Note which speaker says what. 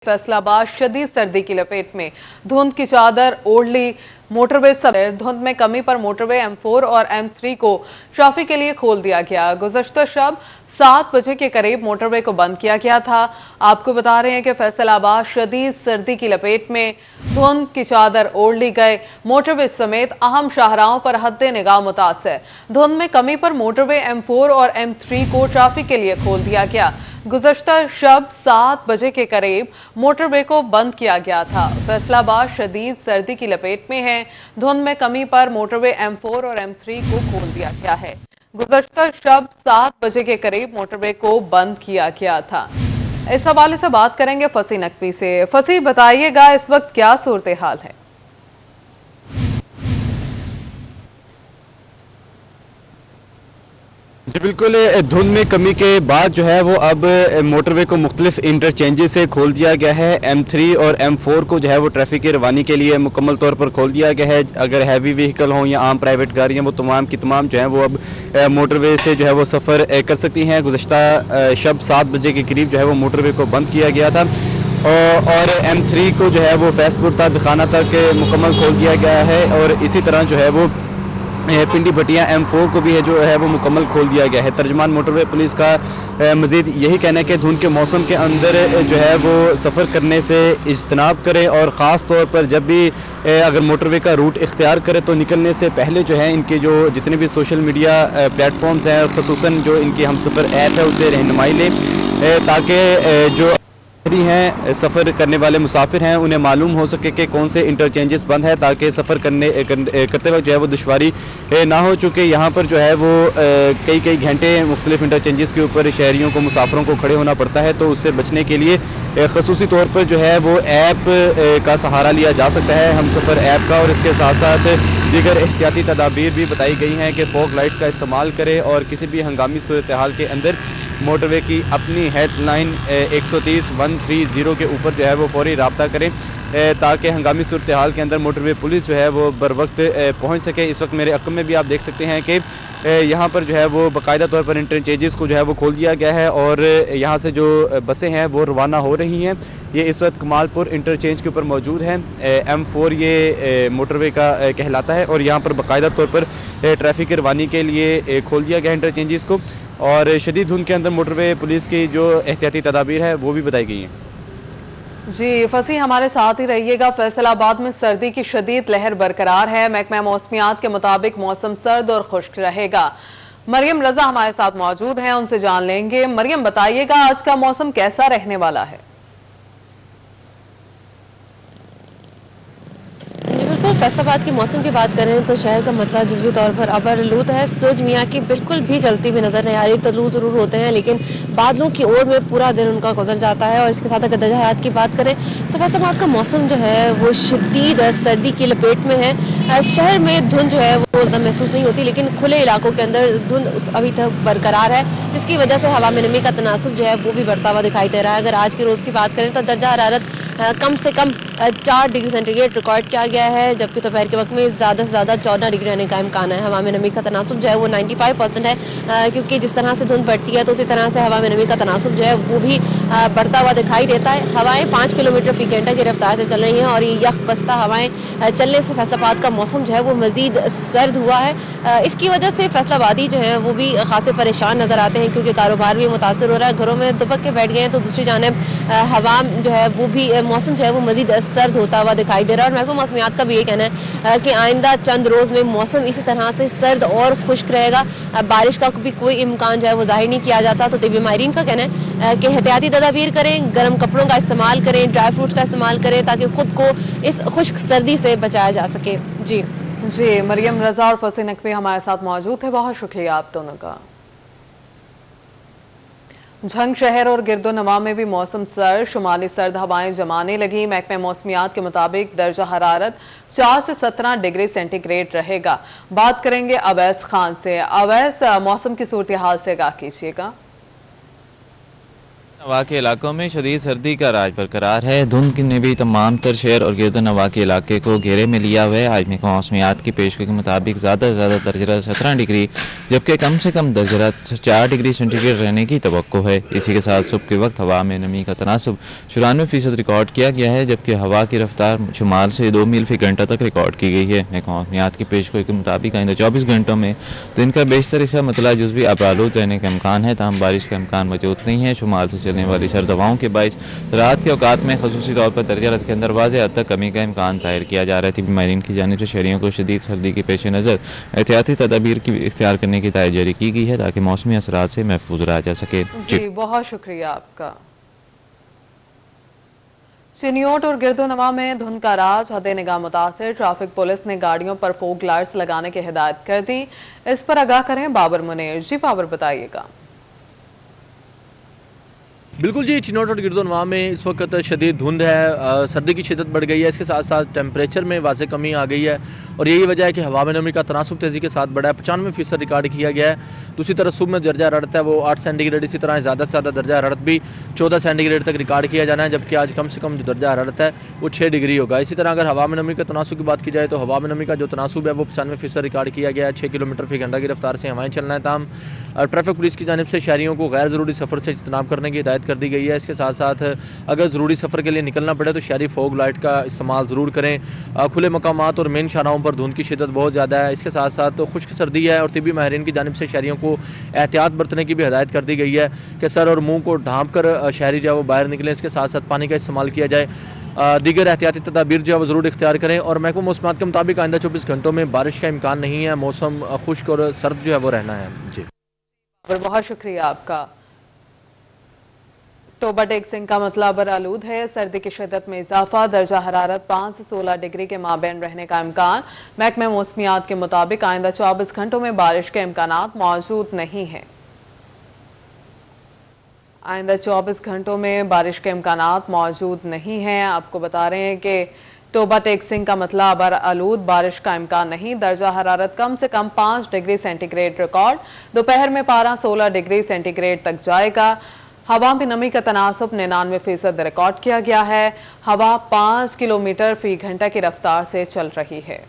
Speaker 1: फैसलाबाद शदीद सर्दी की लपेट में, धुंध की चादर ओढ़ ली। मोटरवे समेत धुंध में कमी पर मोटरवे M4 और M3 को ट्रैफिक के लिए खोल दिया गया। गुज़श्ता शब 7 बजे के करीब मोटरवे को बंद किया गया था। आपको बता रहे हैं कि फैसलाबाद शदीद सर्दी की लपेट में, धुंध की चादर ओढ़ ली गए। मोटरवे समेत अहम शाहराहों पर हद्दे निगाह मुतासर। धुंध में कमी पर मोटरवे M4 और M3 को ट्रैफिक के लिए खोल दिया गया। गुज़श्ता शब 7 बजे के करीब मोटरवे को बंद किया गया था। फैसलाबाद शदीद सर्दी की लपेट में है। धुंध में कमी पर मोटरवे M4 और M3 को खोल दिया गया है। गुज़श्ता शब 7 बजे के करीब मोटरवे को बंद किया गया था। इस हवाले से बात करेंगे फसी नकवी से। फसी, बताइएगा इस वक्त क्या सूरत हाल है?
Speaker 2: जी बिल्कुल, धुंध में कमी के बाद जो है वो अब मोटरवे को मुख्तलिफ इंटरचेंजेस से खोल दिया गया है। M3 और M4 को जो है वो ट्रैफिक की रवानी के लिए मुकम्मल तौर पर खोल दिया गया है। अगर हैवी व्हीकल हों या आम प्राइवेट गाड़ियां, वो तमाम की तमाम जो है वो अब मोटरवे से जो है वो सफ़र कर सकती हैं। गुज़श्ता शब 7 बजे के करीब जो है वो मोटरवे को बंद किया गया था और M3 को जो है वो फैसपुर तक दिखाना तक मुकम्मल खोल दिया गया है और इसी तरह जो है वो पिंडी भटिया M4 को भी जो है वो मुकम्मल खोल दिया गया है। तर्जमान मोटरवे पुलिस का मजीद यही कहना है कि धुंध के मौसम के अंदर जो है वो सफ़र करने से इज्तनाब करें और ख़ास तौर पर जब भी अगर मोटरवे का रूट इख्तियार करें तो निकलने से पहले जो है इनके जो जितने भी सोशल मीडिया प्लेटफॉर्म्स हैं, ख़ुसूसन जो इनकी हमसफ़र ऐप है, उससे रहनुमाई लें ताकि जो हैं सफ़र करने वाले मुसाफिर हैं उन्हें मालूम हो सके कि कौन से इंटरचेंजेस बंद है, ताकि सफ़र करते वक्त जो है वो दुश्वारी ना हो। चूँकि यहाँ पर जो है वो कई घंटे मुख्तलिफ इंटरचेंजेस के ऊपर शहरियों को, मुसाफिरों को खड़े होना पड़ता है, तो उससे बचने के लिए खसूसी तौर पर जो है वो ऐप का सहारा लिया जा सकता है, हम सफ़र ऐप का। और इसके साथ साथ दीगर एहतियाती तदाबीर भी बताई गई हैं कि फॉग लाइट्स का इस्तेमाल करें और किसी भी हंगामी सूरत हाल के अंदर मोटरवे की अपनी हेडलाइन 130-130 के ऊपर जो है वो फौरी राब्ता करें ताकि हंगामी सूरत हाल के अंदर मोटरवे पुलिस जो है वो बर वक्त पहुँच सके। इस वक्त मेरे अक्म में भी आप देख सकते हैं कि यहाँ पर जो है वो बाकायदा तौर पर इंटरचेंजेस को जो है वो खोल दिया गया है और यहाँ से जो बसें हैं वो रवाना हो रही हैं। ये इस वक्त कमालपुर इंटरचेंज के ऊपर मौजूद है। M4 ये मोटरवे का कहलाता है और यहाँ पर बाकायदा तौर पर ट्रैफिक की रवानी के लिए खोल दिया गया इंटरचेंजेस को और शदीद धुंध के अंदर मोटरवे पुलिस की जो एहतियाती तदाबीर है वो भी बताई गई हैं।
Speaker 1: जी फसी, हमारे साथ ही रहिएगा। फैसलाबाद में सर्दी की शदीद लहर बरकरार है। महकमा मौसमियात के मुताबिक मौसम सर्द और खुश्क रहेगा। मरियम रजा हमारे साथ मौजूद हैं, उनसे जान लेंगे। मरियम, बताइएगा आज का मौसम कैसा रहने वाला है?
Speaker 3: फैसलाबाद के मौसम की बात करें तो शहर का मतलब जिसभी तौर पर अबरलूद है। सूरज मियाँ की बिल्कुल भी जलती हुई नजर नहीं आ रही। तलू जरूर होते हैं लेकिन बादलों की ओर में पूरा दिन उनका गुजर जाता है। और इसके साथ अगर दर्जा हरारत की बात करें तो फैसलाबाद का मौसम जो है वो शदीद सर्दी की लपेट में है। शहर में धुंध जो है वो महसूस नहीं होती लेकिन खुले इलाकों के अंदर धुंध अभी तक बरकरार है, जिसकी वजह से हवा में नमी का तनासुब जो है वो भी बढ़ता हुआ दिखाई दे रहा है। अगर आज के रोज की बात करें तो दर्जा हरारत कम से कम 4 डिग्री सेंटीग्रेड रिकॉर्ड किया गया है, जबकि दोपहर के वक्त में ज्यादा से ज्यादा 14 डिग्री रहने का इम्कान है। हवा में नमी का तनासुब जो है वो 95% है, क्योंकि जिस तरह से धुंध बढ़ती है तो उसी तरह से हवा में नमी का तनासुब जो है वो भी बढ़ता हुआ दिखाई देता है। हवाएं 5 किलोमीटर फी घंटा की रफ्तार से चल रही हैं और ये यख बस्ता हवाएं चलने से फैसलाबाद का मौसम जो है वो मजीद सर्द हुआ है। इसकी वजह से फैसलाबादी जो है वो भी खासे परेशान नजर आते हैं, क्योंकि कारोबार भी मुतासर हो रहा है। घरों में दुबक के बैठ गए हैं तो दूसरी जानिब हवा जो है वो भी मौसम जो है वो मजीद सर्द होता हुआ दिखाई दे रहा है। और महकमा मौसमियात का भी ये कहना है कि आइंदा चंद रोज में मौसम इसी तरह से सर्द और खुश्क रहेगा। बारिश का भी कोई इम्कान जो है वो जाहिर नहीं किया जाता। तो तिब्बी माहिरीन का कहना है कि एहतियाती तदाबीर करें, गर्म कपड़ों का इस्तेमाल करें, ड्राई फ्रूट्स का इस्तेमाल करें ताकि खुद को इस खुश्क सर्दी से बचाया जा सके।
Speaker 1: जी मरियम रजा और फसी नकवी हमारे साथ मौजूद थे, बहुत शुक्रिया आप दोनों का। झंग शहर और गिरदोनवा में भी मौसम सर्द, शुमाली सर्द हवाएं जमाने लगी। महकमा मौसमियात के मुताबिक दर्जा हरारत 4 से 17 डिग्री सेंटीग्रेड रहेगा। बात करेंगे अवैस खान से। अवैस, मौसम की सूरत हाल से आगाह कीजिएगा।
Speaker 4: नवा के इलाकों में शदीद सर्दी का राज बरकरार है। धुंध ने भी तमाम तर शहर और गिरद नवा के इलाके को घेरे में लिया हुआ है। आज में मौसमियात की पेशगोई के मुताबिक ज़्यादा से ज़्यादा दर्जा 17 डिग्री जबकि कम से कम दर्जा 4 डिग्री सेंटीग्रेड रहने की तवक्को है। इसी के साथ सुबह के वक्त हवा में नमी का तनासब 94% रिकॉर्ड किया गया है, जबकि हवा की रफ्तार शुमाल से 2 मील फी घंटा तक रिकॉर्ड की गई है। मौसमियात की पेशगोई के मुताबिक आइंदा 24 घंटों में दिन का बेशतर हिस्सा मतला जुज़वी आबरालूद रहने का इम्कान है, तमाम बारिश का इम्कान मौजूद नहीं है। शुमाल से चलने वाली सर्द हवाओं के बाइस रात के औकात में खसूसी तौर पर दर्जा हरारत के अंदर वाज़ेह हद तक कमी का इम्कान जाहिर किया जा रहा है। माहिरीन की जानिब से शहरियों को शदीद सर्दी के पेश नज़र एहतियाती तदाबीर की इख्तियार करने की हिदायत जारी की गई है ताकि मौसमी असरात से महफूज रहा जा सके।
Speaker 1: जी बहुत शुक्रिया आपका। चिनियोट और गिरदोनवा में धुंध का राज हद निगाह मुतासिर, ट्रैफिक पुलिस ने गाड़ियों पर फोग लाइट्स लगाने की हिदायत कर दी। इस पर आगाह करें बाबर मुनीर। जी बाबर बताइएगा।
Speaker 5: बिल्कुल जी, चिनोट और गिरदोनवा में इस वक्त शदीद धुंध है, सर्दी की शिद्दत बढ़ गई है, इसके साथ साथ टेम्परेचर में वाज़ेह कमी आ गई है और यही वजह है कि हवा में नमी का तनासुब तेज़ी के साथ बढ़ा है। 95% रिकॉर्ड किया गया है। दूसरी तरफ सुबह में दर्जा हरारत है वो 8 सेंटीग्रेड, इसी तरह ज़्यादा से ज़्यादा दर्जा हरारत भी 14 सेंटीग्रेड तक रिकॉर्ड किया जाना है, जबकि आज कम से कम जो दर्जा हरारत है वो 6 डिग्री होगा। इसी तरह अगर हवा में नमी के तनासुब की बात की जाए तो हवा में नमी का जो तनासुब है वो 95% रिकॉर्ड किया गया है। 6 किलोमीटर फी घंटा की रफ्तार से हवाएं चलना है। ताम ट्रैफिक पुलिस की जानिब से शहरियों को गैर ज़रूरी सफ़र से इज्तनाब करने की हिदायत कर दी गई है। इसके साथ साथ अगर ज़रूरी सफ़र के लिए निकलना पड़े तो शहरी फोग लाइट का इस्तेमाल ज़रूर करें। खुले मकामात और मेन शाहराहों पर धुंध की शिद्दत बहुत ज़्यादा है। इसके साथ साथ खुश्क सर्दी है और तिबी माहिरीन की जानिब से शहरियों को एहतियात बरतने की भी हिदायत कर दी गई है कि सर और मुंह को ढांप कर शहरी जो वो बाहर निकलें। इसके साथ साथ पानी का इस्तेमाल किया जाए, दीगर एहतियाती तदाबीर जो है वो ज़रूर इख्तियार करें। और महकमा मौसमियात के मुताबिक आइंदा 24 घंटों में बारिश का इम्कान नहीं है। मौसम खुश्क और सर्द जो है वो रहना है। जी
Speaker 1: बहुत शुक्रिया आपका। टोबा टेक सिंह का मतलब आलूद है, सर्दी की शिद्दत में इजाफा, दर्जा हरारत 5 से 16 डिग्री के माबैन रहने का इम्कान। महकमा मौसमियात के मुताबिक आइंदा 24 घंटों में बारिश के इम्कानात मौजूद नहीं है। आइंदा 24 घंटों में बारिश के इम्कानात मौजूद नहीं हैं। आपको बता रहे हैं कि टोबा टेक सिंह का मतलब आलूद, बारिश का इम्कान नहीं। दर्जा हरारत कम से कम 5 डिग्री सेंटीग्रेड रिकॉर्ड। दोपहर में पारा 16 डिग्री सेंटीग्रेड तक जाएगा। हवा में नमी का तनासब 99% रिकॉर्ड किया गया है। हवा 5 किलोमीटर फी घंटा की रफ्तार से चल रही है।